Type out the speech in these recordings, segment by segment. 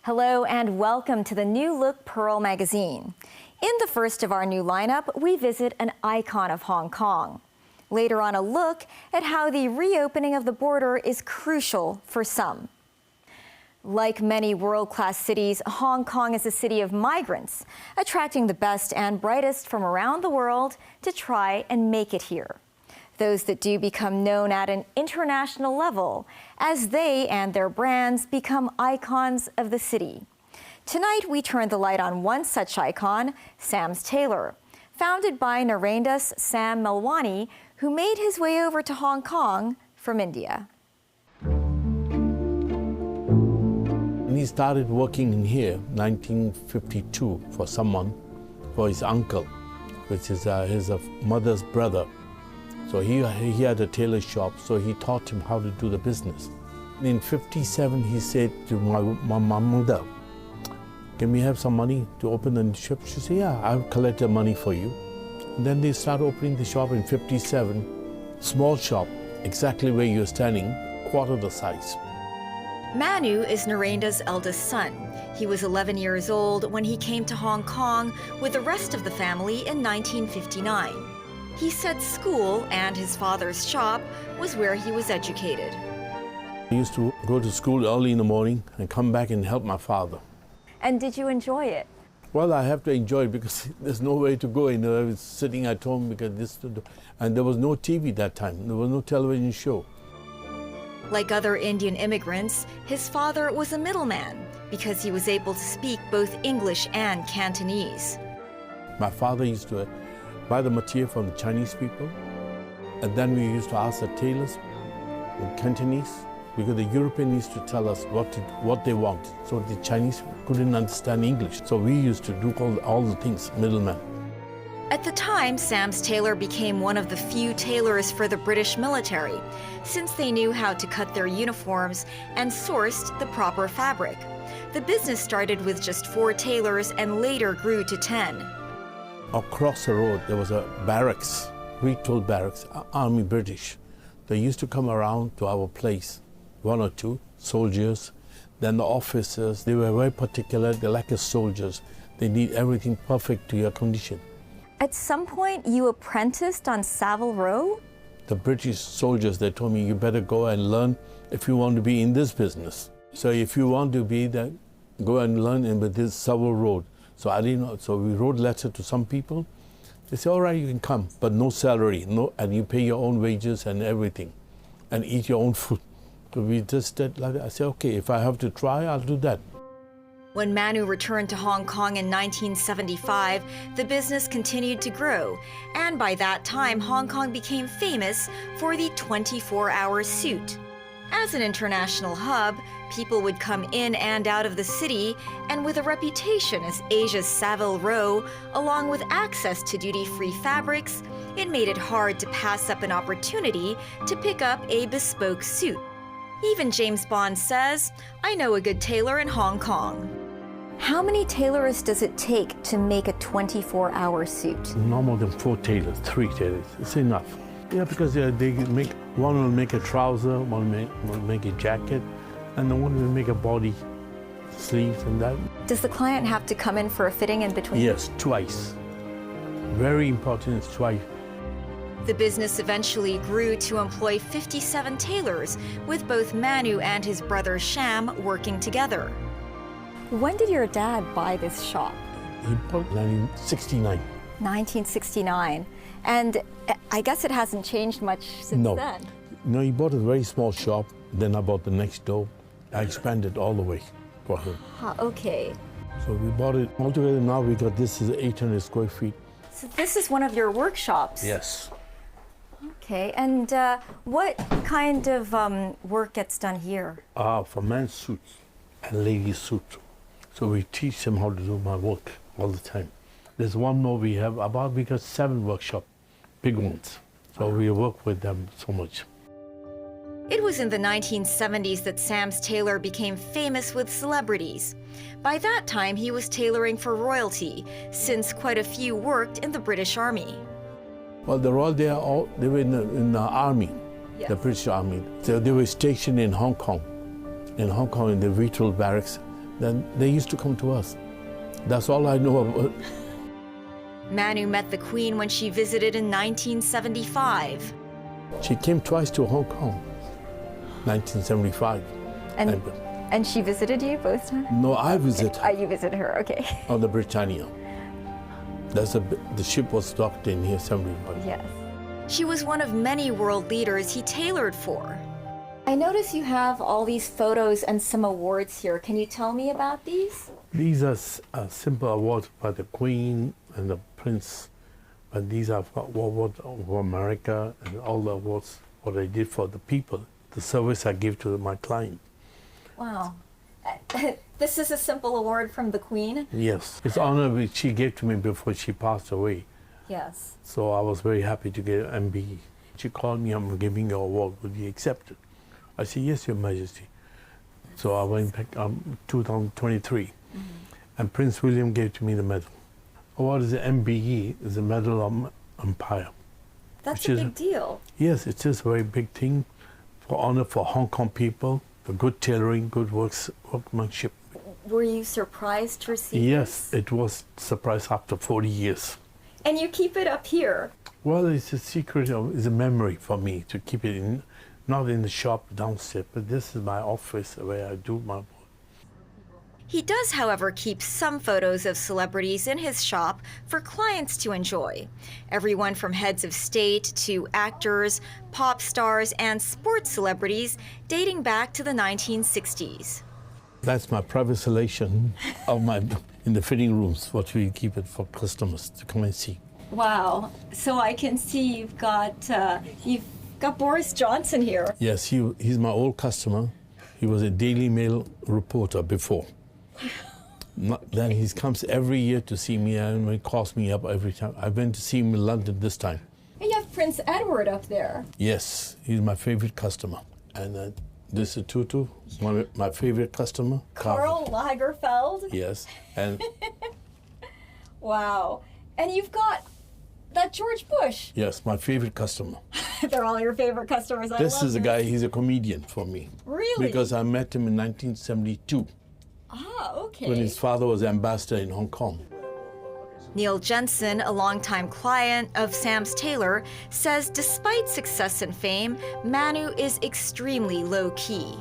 Hello and welcome to the New Look Pearl magazine. In the first of our new lineup, we visit an icon of Hong Kong. Later on, a look at how the reopening of the border is crucial for some. Like many world-class cities, Hong Kong is a city of migrants, attracting the best and brightest from around the world to try and make it here. Those that do become known at an international level as they and their brands become icons of the city. Tonight, we turn the light on one such icon, Sam's Tailor. Founded by Naraindas Sam Melwani, who made his way over to Hong Kong from India. And he started working in here, 1952, for someone, for his uncle, which is his mother's brother. So he had a tailor shop, so he taught him how to do the business. In 57, he said to my mother, "Can we have some money to open the shop?" She said, "Yeah, I'll collect the money for you." And then they started opening the shop in 57, small shop, exactly where you're standing, quarter the size. Manu is Naraindas' eldest son. He was 11 years old when he came to Hong Kong with the rest of the family in 1959. He said school and his father's shop was where he was educated. I used to go to school early in the morning and come back and help my father. And did you enjoy it? Well, I have to enjoy it because there's no way to go. I was sitting at home because and there was no TV that time. There was no television show. Like other Indian immigrants, his father was a middleman because he was able to speak both English and Cantonese. My father used to buy the material from the Chinese people, and then we used to ask the tailors in Cantonese, because the Europeans used to tell us what they want. So the Chinese couldn't understand English. So we used to do all the things, middlemen. At the time, Sam's Tailor became one of the few tailors for the British military, since they knew how to cut their uniforms and sourced the proper fabric. The business started with just 4 tailors and later grew to 10. Across the road, there was a barracks, retold barracks, Army British. They used to come around to our place, 1 or 2 soldiers. Then the officers, they were very particular, they're like soldiers. They need everything perfect to your condition. At some point, you apprenticed on Savile Row? The British soldiers, they told me, you better go and learn if you want to be in this business. So if you want to be there, go and learn in this Savile Road. So I didn't know, so we wrote letter to some people. They said, all right, you can come, but no salary, and you pay your own wages and everything, and eat your own food. So we just did like that. I said, okay, if I have to try, I'll do that. When Manu returned to Hong Kong in 1975, the business continued to grow, and by that time, Hong Kong became famous for the 24-hour suit. As an international hub, people would come in and out of the city, and with a reputation as Asia's Savile Row, along with access to duty-free fabrics, it made it hard to pass up an opportunity to pick up a bespoke suit. Even James Bond says, "I know a good tailor in Hong Kong." How many tailors does it take to make a 24-hour suit? No more than 4 tailors, 3 tailors, it's enough. Yeah, because they make, one will make a trouser, one will make a jacket, and the one will make a body, sleeves and that. Does the client have to come in for a fitting in between? Yes, twice. Very important, is twice. The business eventually grew to employ 57 tailors, with both Manu and his brother Sham working together. When did your dad buy this shop? He bought it in 1969. 1969. And I guess it hasn't changed much since then. No, he bought a very small shop, then I bought the next door. I expanded all the way for him. Okay. So we bought it altogether. Now we got this is 800 square feet. So this is one of your workshops? Yes. Okay, and what kind of work gets done here? For men's suits and ladies' suits. So we teach them how to do my work all the time. There's one more we have, we got 7 workshops, big ones. So we work with them so much. It was in the 1970s that Sam's Tailor became famous with celebrities. By that time, he was tailoring for royalty, since quite a few worked in the British Army. Well, they were in the army, Yes. the British Army. So they were stationed in Hong Kong. In Hong Kong, in the retold barracks, then they used to come to us. That's all I know about. Manu met the Queen when she visited in 1975. She came twice to Hong Kong, 1975. And she visited you both times? No, I visited her. You visited her, okay. On the Britannia. The ship was docked in here 75. Yes. She was one of many world leaders he tailored for. I notice you have all these photos and some awards here. Can you tell me about these? These are simple awards by the Queen and the Prince, but these are awards for America and all the awards what I did for the people, the service I give to my client. Wow. This is a simple award from the Queen? Yes. It's honor which she gave to me before she passed away. Yes. So I was very happy to get an MBE. She called me, I'm giving you an award, would you accept it? I said, yes, Your Majesty. So I went back 2023. And Prince William gave to me the medal. What is the MBE? Is the Medal of Empire. That's a big deal. Yes, it's just a very big thing for honor for Hong Kong people, for good tailoring, good workmanship. Were you surprised to receive Yes, this? it was a surprise after 40 years. And you keep it up here? Well, it's a secret, it's a memory for me to keep it in, not in the shop downstairs, but this is my office where I do my work. He does, however, keep some photos of celebrities in his shop for clients to enjoy. Everyone from heads of state to actors, pop stars, and sports celebrities dating back to the 1960s. That's my private selection of in the fitting rooms, what we keep it for customers to come and see. Wow. So I can see you've got Boris Johnson here. Yes, he's my old customer. He was a Daily Mail reporter before. Then he comes every year to see me and he calls me up every time. I went to see him in London this time. And you have Prince Edward up there. Yes, he's my favorite customer. And this is Tutu, my favorite customer. Karl Lagerfeld. Yes. And wow. And you've got that George Bush. Yes, my favorite customer. They're all your favorite customers. This is a guy, he's a comedian for me. Really? Because I met him in 1972. Ah, okay. When his father was ambassador in Hong Kong. Neil Jensen, a longtime client of Sam's Tailor, says despite success and fame, Manu is extremely low-key.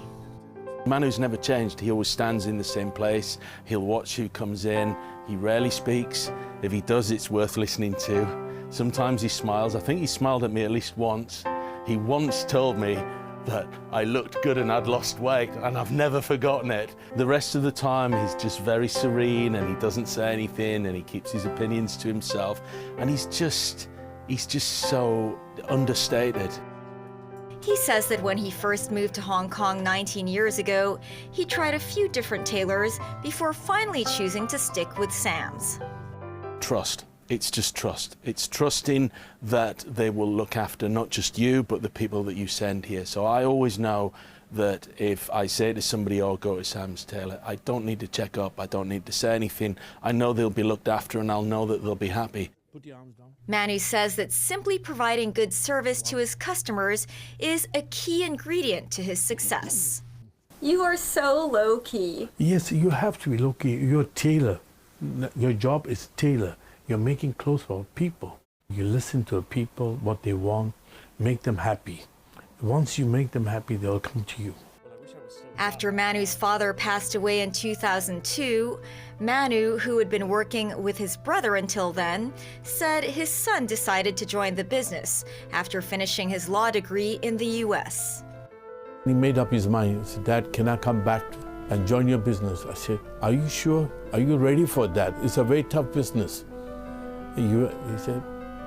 Manu's never changed. He always stands in the same place. He'll watch who comes in. He rarely speaks. If he does, it's worth listening to. Sometimes he smiles. I think he smiled at me at least once. He once told me that I looked good and I'd lost weight, and I've never forgotten it. The rest of the time, he's just very serene and he doesn't say anything and he keeps his opinions to himself. And he's just so understated. He says that when he first moved to Hong Kong 19 years ago, he tried a few different tailors before finally choosing to stick with Sam's. Trust. It's just trust. It's trusting that they will look after not just you, but the people that you send here. So I always know that if I say to somebody, oh, go to Sam's Tailor, I don't need to check up, I don't need to say anything. I know they'll be looked after and I'll know that they'll be happy. Put your arms down. Manu says that simply providing good service to his customers is a key ingredient to his success. You are so low-key. Yes, you have to be low-key. You're a tailor. Your job is tailor. You're making clothes for people. You listen to the people, what they want, make them happy. Once you make them happy, they'll come to you. After Manu's father passed away in 2002, Manu, who had been working with his brother until then, said his son decided to join the business after finishing his law degree in the US. He made up his mind. He said, Dad, can I come back and join your business? I said, are you sure? Are you ready for that? It's a very tough business. He said,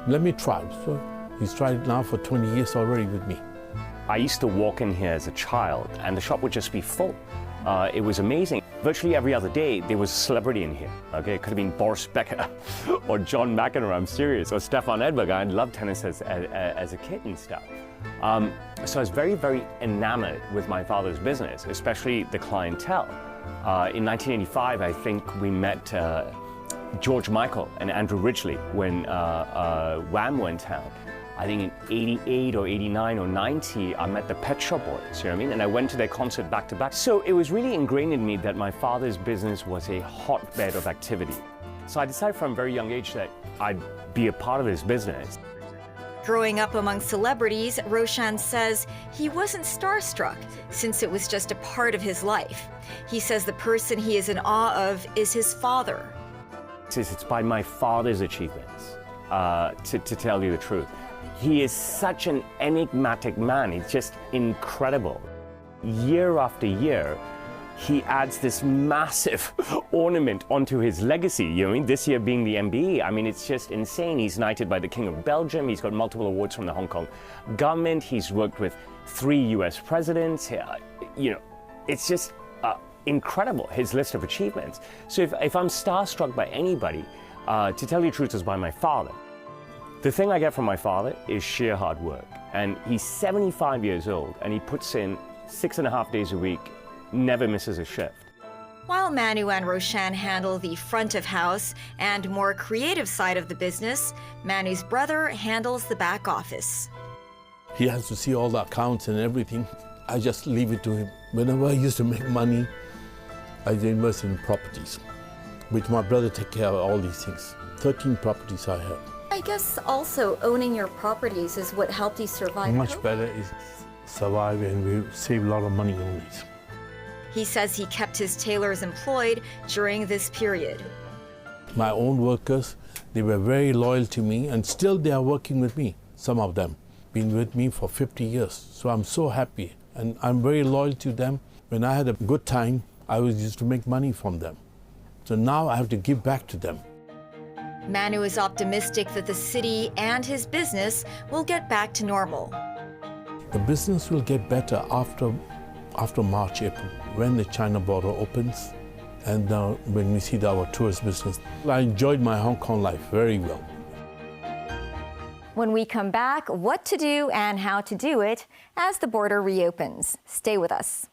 let me try. So he's tried it now for 20 years already with me. I used to walk in here as a child and the shop would just be full. It was amazing. Virtually every other day there was a celebrity in here. Okay, it could have been Boris Becker or John McEnroe, I'm serious, or Stefan Edberg. I loved tennis as a kid and stuff. So I was very, very enamored with my father's business, especially the clientele. In 1985, I think we met George Michael and Andrew Ridgeley when Wham went out. I think in 88 or 89 or 90, I met the Pet Shop Boys, you know what I mean? And I went to their concert back to back. So it was really ingrained in me that my father's business was a hotbed of activity. So I decided from a very young age that I'd be a part of this business. Growing up among celebrities, Roshan says he wasn't starstruck since it was just a part of his life. He says the person he is in awe of is his father. It's by my father's achievements, to tell you the truth. He is such an enigmatic man. He's just incredible. Year after year, he adds this massive ornament onto his legacy. You know, I mean, this year being the MBE, I mean, it's just insane. He's knighted by the King of Belgium. He's got multiple awards from the Hong Kong government. He's worked with 3 US presidents. You know, it's just incredible, his list of achievements. So if I'm starstruck by anybody, to tell you the truth, is by my father. The thing I get from my father is sheer hard work. And he's 75 years old, and he puts in 6.5 days a week, never misses a shift. While Manu and Roshan handle the front of house and more creative side of the business, Manu's brother handles the back office. He has to see all the accounts and everything. I just leave it to him. Whenever I used to make money, I invest in properties, which my brother take care of all these things. 13 properties I have. I guess also owning your properties is what helped you survive. Much better is survive, and we save a lot of money on these. He says he kept his tailors employed during this period. My own workers, they were very loyal to me, and still they are working with me, some of them. Been with me for 50 years, so I'm so happy, and I'm very loyal to them. When I had a good time, I used to make money from them. So now I have to give back to them. Manu is optimistic that the city and his business will get back to normal. The business will get better after March, April, when the China border opens, and when we see our tourist business. I enjoyed my Hong Kong life very well. When we come back, what to do and how to do it as the border reopens. Stay with us.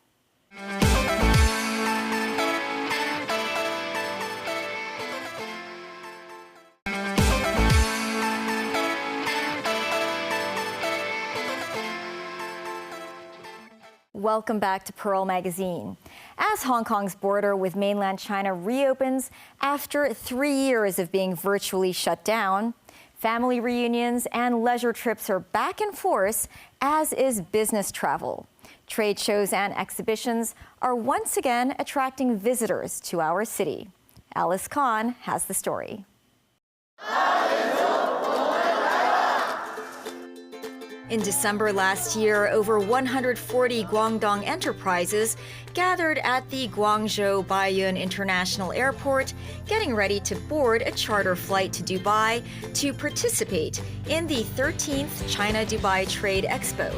Welcome back to Pearl Magazine. As Hong Kong's border with mainland China reopens after 3 years of being virtually shut down, family reunions and leisure trips are back in force, as is business travel. Trade shows and exhibitions are once again attracting visitors to our city. Alice Khan has the story. In December last year, over 140 Guangdong enterprises gathered at the Guangzhou Baiyun International Airport, getting ready to board a charter flight to Dubai to participate in the 13th China-Dubai Trade Expo.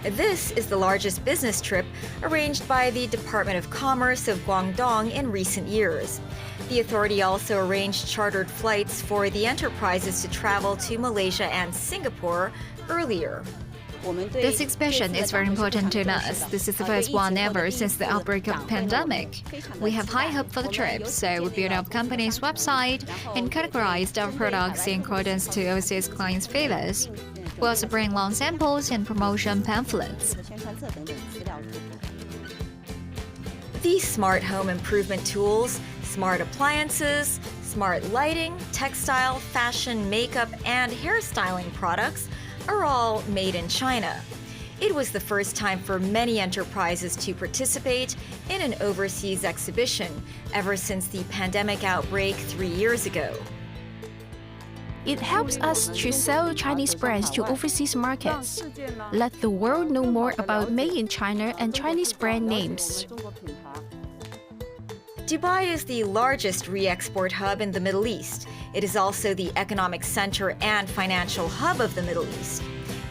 This is the largest business trip arranged by the Department of Commerce of Guangdong in recent years. The authority also arranged chartered flights for the enterprises to travel to Malaysia and Singapore earlier. This exhibition is very important to us. This is the first one ever since the outbreak of the pandemic. We have high hope for the trip, so we built our company's website and categorized our products in accordance to overseas clients' favors. We also bring long samples and promotion pamphlets. These smart home improvement tools, smart appliances, smart lighting, textile, fashion, makeup, and hairstyling products are all made in China. It was the first time for many enterprises to participate in an overseas exhibition ever since the pandemic outbreak 3 years ago. It helps us to sell Chinese brands to overseas markets. Let the world know more about Made in China and Chinese brand names. Dubai is the largest re-export hub in the Middle East. It is also the economic center and financial hub of the Middle East.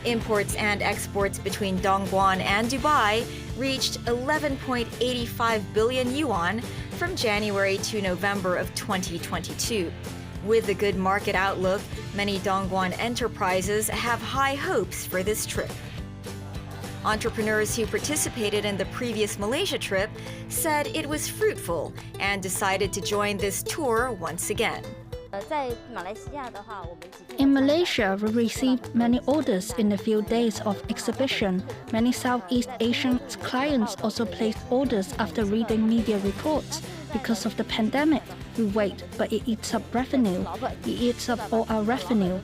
Imports and exports between Dongguan and Dubai reached 11.85 billion yuan from January to November of 2022. With a good market outlook, many Dongguan enterprises have high hopes for this trip. Entrepreneurs who participated in the previous Malaysia trip said it was fruitful and decided to join this tour once again. In Malaysia, we received many orders in a few days of exhibition. Many Southeast Asian clients also placed orders after reading media reports. Because of the pandemic, we wait, but it eats up revenue. It eats up all our revenue.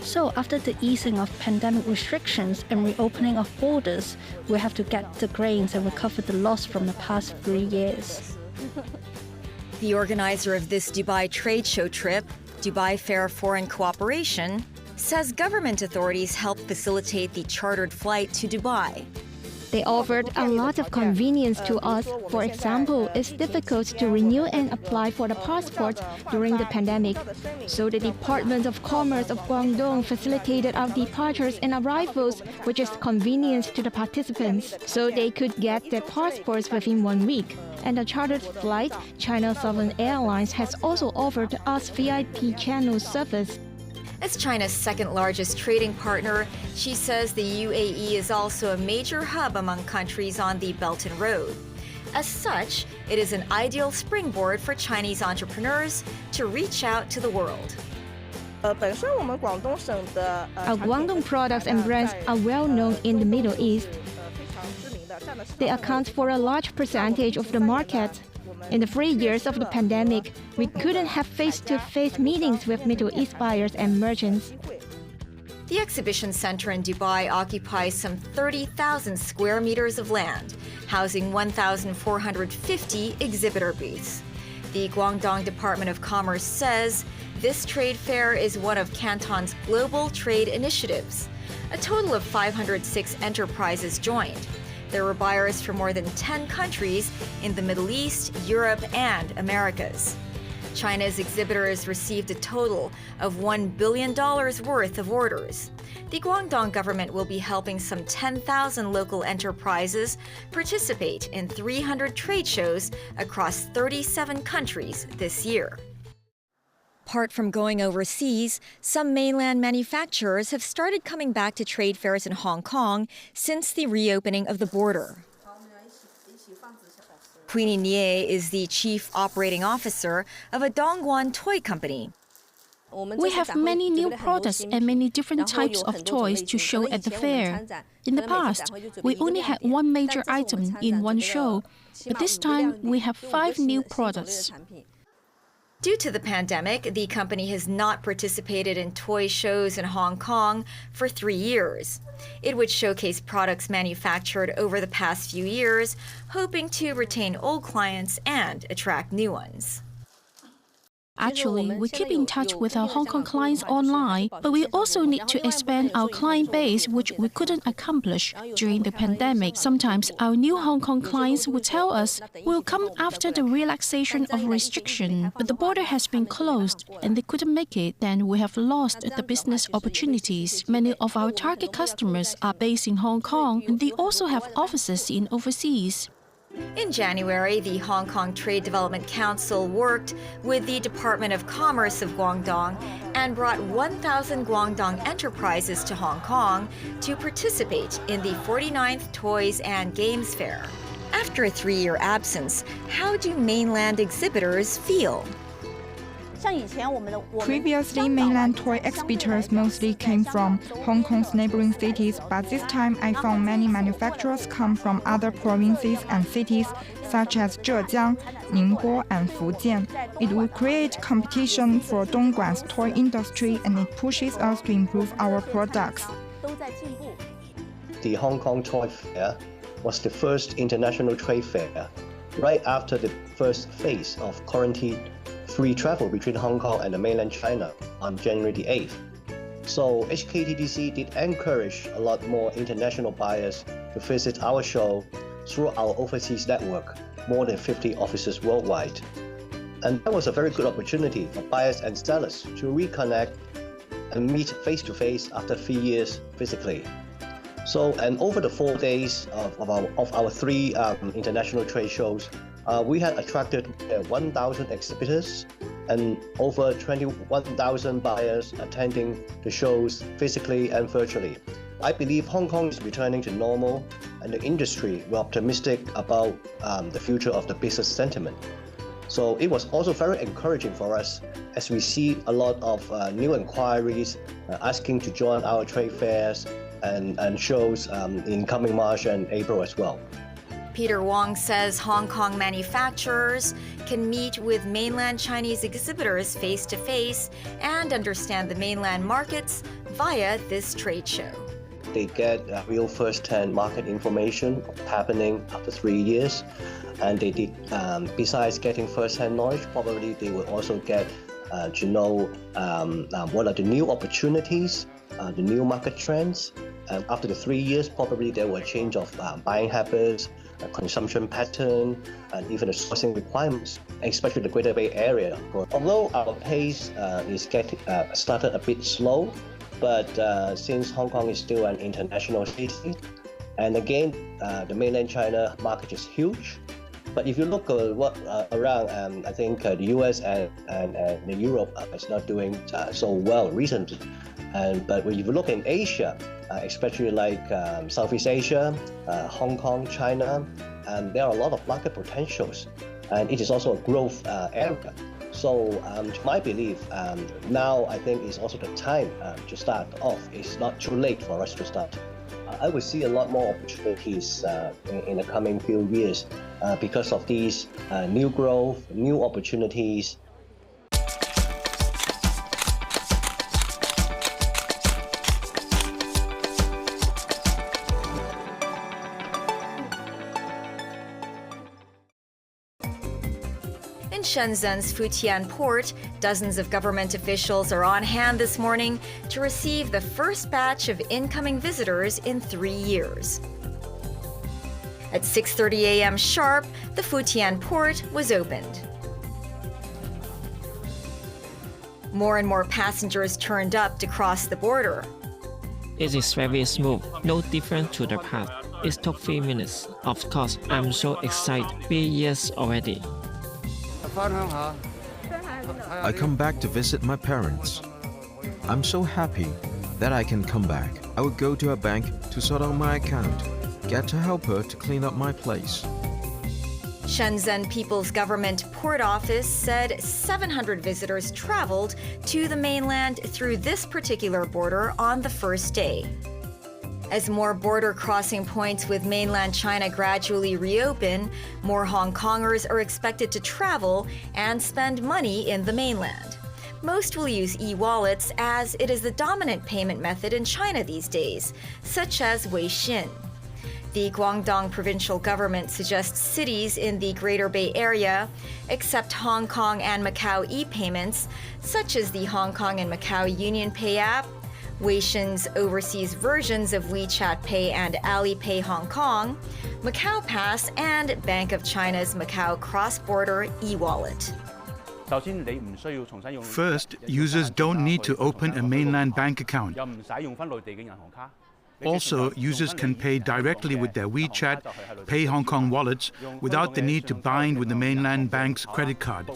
So after the easing of pandemic restrictions and reopening of borders, we have to get the grains and recover the loss from the past 3 years. The organizer of this Dubai trade show trip, Dubai Fair Foreign Cooperation, says government authorities helped facilitate the chartered flight to Dubai. They offered a lot of convenience to us. For example, it's difficult to renew and apply for the passport during the pandemic. So the Department of Commerce of Guangdong facilitated our departures and arrivals, which is convenience to the participants, so they could get their passports within 1 week. And the chartered flight, China Southern Airlines has also offered us VIP channel service. As China's second-largest trading partner, she says the UAE is also a major hub among countries on the Belt and Road. As such, it is an ideal springboard for Chinese entrepreneurs to reach out to the world. Our Guangdong products and brands are well known in the Middle East. They account for a large percentage of the market. In the 3 years of the pandemic, we couldn't have face-to-face meetings with Middle East buyers and merchants. The exhibition center in Dubai occupies some 30,000 square meters of land, housing 1,450 exhibitor booths. The Guangdong Department of Commerce says this trade fair is one of Canton's global trade initiatives. A total of 506 enterprises joined. There were buyers from more than 10 countries in the Middle East, Europe, and Americas. China's exhibitors received a total of $1 billion worth of orders. The Guangdong government will be helping some 10,000 local enterprises participate in 300 trade shows across 37 countries this year. Apart from going overseas, some mainland manufacturers have started coming back to trade fairs in Hong Kong since the reopening of the border. Queenie Nie is the chief operating officer of a Dongguan toy company. We have many new products and many different types of toys to show at the fair. In the past, we only had one major item in one show, but this time we have 5 new products. Due to the pandemic, the company has not participated in toy shows in Hong Kong for 3 years. It would showcase products manufactured over the past few years, hoping to retain old clients and attract new ones. Actually, we keep in touch with our Hong Kong clients online, but we also need to expand our client base, which we couldn't accomplish during the pandemic. Sometimes our new Hong Kong clients will tell us we'll come after the relaxation of restriction, but the border has been closed and they couldn't make it, then we have lost the business opportunities. Many of our target customers are based in Hong Kong, and they also have offices in overseas. In January, the Hong Kong Trade Development Council worked with the Department of Commerce of Guangdong and brought 1,000 Guangdong enterprises to Hong Kong to participate in the 49th Toys and Games Fair. After a 3-year absence, how do mainland exhibitors feel? Previously, mainland toy exhibitors mostly came from Hong Kong's neighboring cities, but this time I found many manufacturers come from other provinces and cities such as Zhejiang, Ningbo, and Fujian. It will create competition for Dongguan's toy industry, and it pushes us to improve our products. The Hong Kong Toy Fair was the first international trade fair right after the first phase of quarantine-free travel between Hong Kong and the mainland China on January the 8th. So HKTDC did encourage a lot more international buyers to visit our show through our overseas network, more than 50 offices worldwide. And that was a very good opportunity for buyers and sellers to reconnect and meet face-to-face after 3 years physically. So, and over the 4 days of our 3 international trade shows, we had attracted 1,000 exhibitors and over 21,000 buyers attending the shows physically and virtually. I believe Hong Kong is returning to normal, and the industry we're optimistic about the future of the business sentiment. So it was also very encouraging for us as we see a lot of new inquiries asking to join our trade fairs and shows in coming March and April as well. Peter Wong says Hong Kong manufacturers can meet with mainland Chinese exhibitors face-to-face and understand the mainland markets via this trade show. They get real first-hand market information happening after 3 years. And they did, besides getting first-hand knowledge, probably they will also get to know what are the new opportunities, the new market trends. After the 3 years, probably there will change of buying habits, consumption pattern, and even the sourcing requirements, especially the Greater Bay Area. Although our pace is getting started a bit slow, but since Hong Kong is still an international city, and again, the mainland China market is huge. But if you look around, I think the US and Europe is not doing so well recently. But when you look in Asia, especially like Southeast Asia, Hong Kong, China, there are a lot of market potentials. And it is also a growth area. So to my belief, now I think is also the time to start off. It's not too late for us to start. I would see a lot more opportunities in the coming few years because of these new growth, new opportunities. In Shenzhen's Futian port, dozens of government officials are on hand this morning to receive the first batch of incoming visitors in 3 years. At 6:30 a.m. sharp, the Futian port was opened. More and more passengers turned up to cross the border. It is very smooth, no different to the past. It took 3 minutes. Of course, I'm so excited. 3 years already. I come back to visit my parents. I'm so happy that I can come back. I would go to a bank to sort out my account, get a helper to clean up my place. Shenzhen People's Government Port Office said 700 visitors traveled to the mainland through this particular border on the first day. As more border crossing points with mainland China gradually reopen, more Hong Kongers are expected to travel and spend money in the mainland. Most will use e-wallets as it is the dominant payment method in China these days, such as Weixin. The Guangdong provincial government suggests cities in the Greater Bay Area accept Hong Kong and Macau e-payments, such as the Hong Kong and Macau Union Pay app, Weixin's overseas versions of WeChat Pay and Alipay Hong Kong, Macau Pass, and Bank of China's Macau cross-border e-wallet. First, users don't need to open a mainland bank account. Also, users can pay directly with their WeChat Pay Hong Kong wallets without the need to bind with the mainland bank's credit card.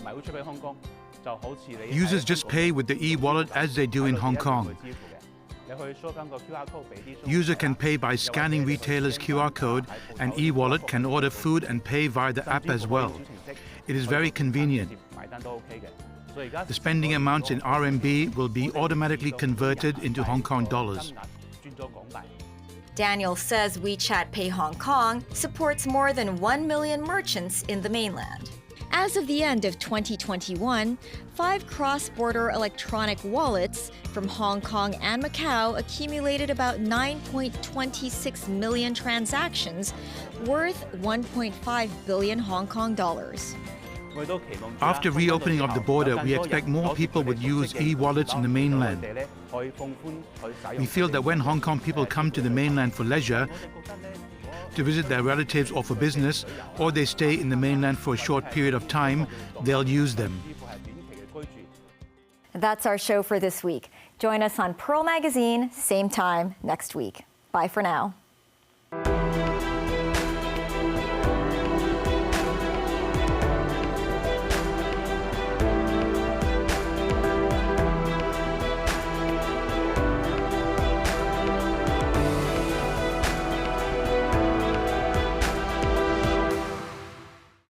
Users just pay with the e-wallet as they do in Hong Kong. User can pay by scanning retailer's QR code, and e-wallet can order food and pay via the app as well. It is very convenient. The spending amounts in RMB will be automatically converted into Hong Kong dollars. Daniel says WeChat Pay Hong Kong supports more than 1 million merchants in the mainland. As of the end of 2021, 5 cross-border electronic wallets from Hong Kong and Macau accumulated about 9.26 million transactions worth 1.5 billion Hong Kong dollars. After reopening of the border, we expect more people would use e-wallets in the mainland. We feel that when Hong Kong people come to the mainland for leisure, to visit their relatives or for business, or they stay in the mainland for a short period of time, they'll use them. That's our show for this week. Join us on Pearl Magazine, same time next week. Bye for now.